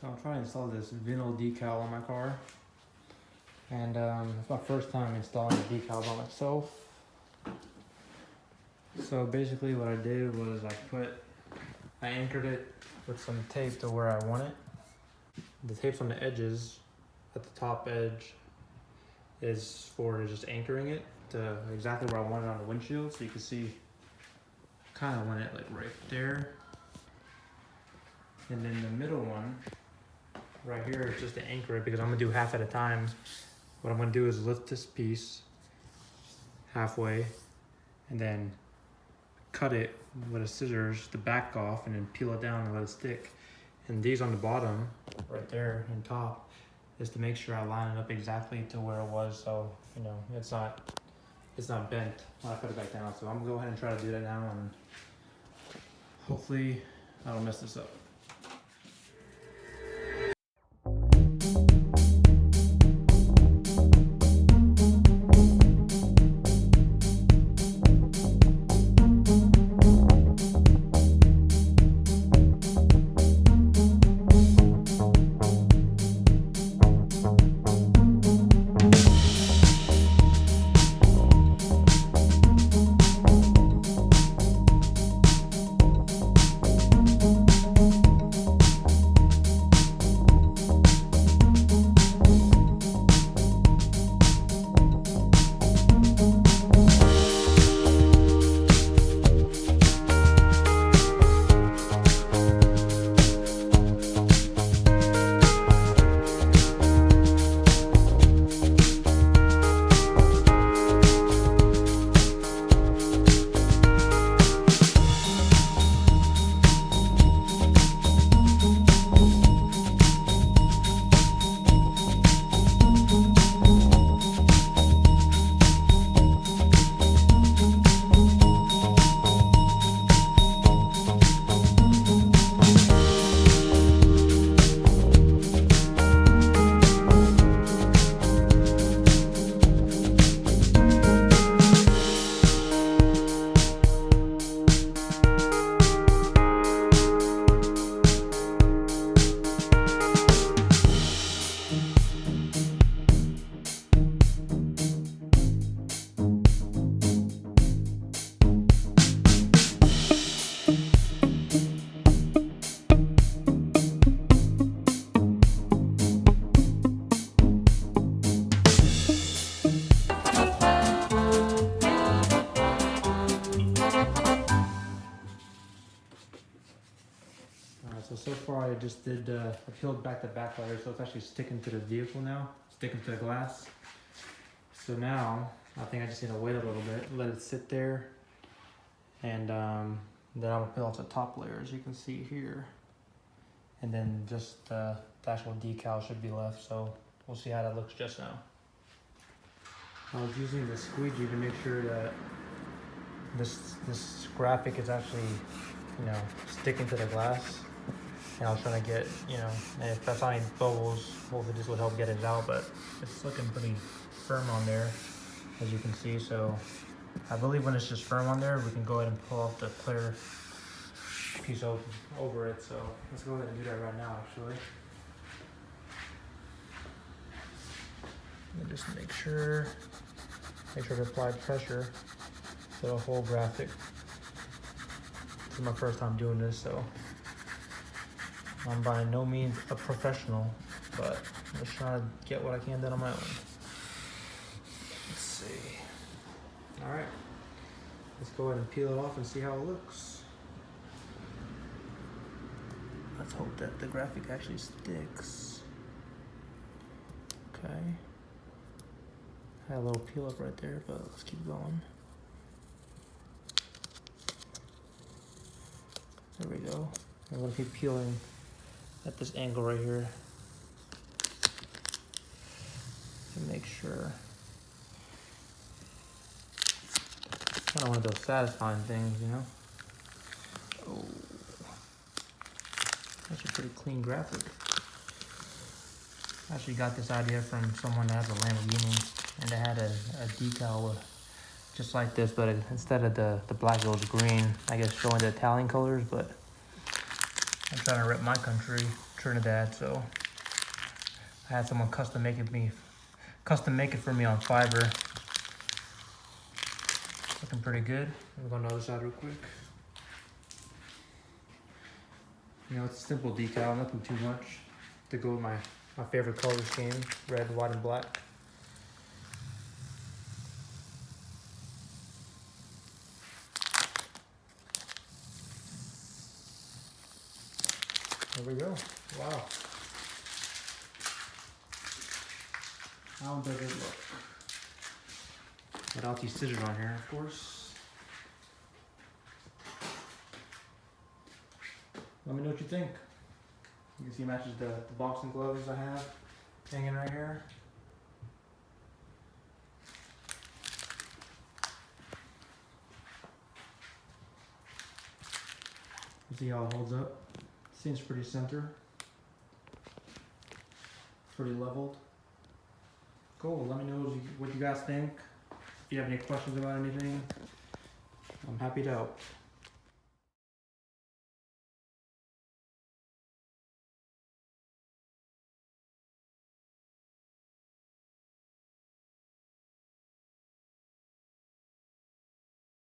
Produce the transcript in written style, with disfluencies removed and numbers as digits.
So I'm trying to install this vinyl decal on my car, and it's my first time installing the decals on myself. So basically what I did was I anchored it with some tape to where I want it. The tape's on the edges. At the top edge is for just anchoring it to exactly where I want it on the windshield, so you can see kind of want it like right there. And then the middle one right here is just to anchor it, because I'm gonna do half at a time. What I'm gonna do is lift this piece halfway and then cut it with a scissors, the back off, and then peel it down and let it stick. And these on the bottom, right there and top, is to make sure I line it up exactly to where it was, so you know it's not bent when I put it back down. So I'm gonna go ahead and try to do that now, and hopefully I don't mess this up. So far I just did, I peeled back the back layer, so it's actually sticking to the vehicle now, sticking to the glass. So now, I think I just need to wait a little bit, let it sit there, and then I'm gonna peel off the top layer, as you can see here. And then just the actual decal should be left, so we'll see how that looks just now. I was using the squeegee to make sure that this graphic is actually, you know, sticking to the glass. And I was trying to get, you know, and if I saw any bubbles, hopefully this would help get it out, but it's looking pretty firm on there, as you can see. So I believe when it's just firm on there, we can go ahead and pull off the clear piece over it. So let's go ahead and do that right now, actually. And just make sure to apply pressure to the whole graphic. This is my first time doing this, so I'm by no means a professional, but I'm just trying to get what I can done on my own. Let's see. All right, let's go ahead and peel it off and see how it looks. Let's hope that the graphic actually sticks. Okay. Had a little peel up right there, but let's keep going. There we go. I'm gonna keep peeling at this angle right here to make sure. Kind of one of those satisfying things, you know? Oh, that's a pretty clean graphic. I actually got this idea from someone that has a Lamborghini, and they had a decal just like this, but instead of the black, it was green, I guess showing the Italian colors. But I'm trying to rep my country, Trinidad, so I had someone custom make it for me on Fiverr. Looking pretty good. We'll go on the other side real quick. You know, it's a simple decal, nothing too much to go with my favorite color scheme, red, white, and black. There we go. Wow. How does it look? Without these scissors on here, of course. Let me know what you think. You can see it matches the boxing gloves I have hanging right here. You see how it holds up? Seems pretty center. Pretty leveled. Cool, let me know what you guys think. If you have any questions about anything, I'm happy to help.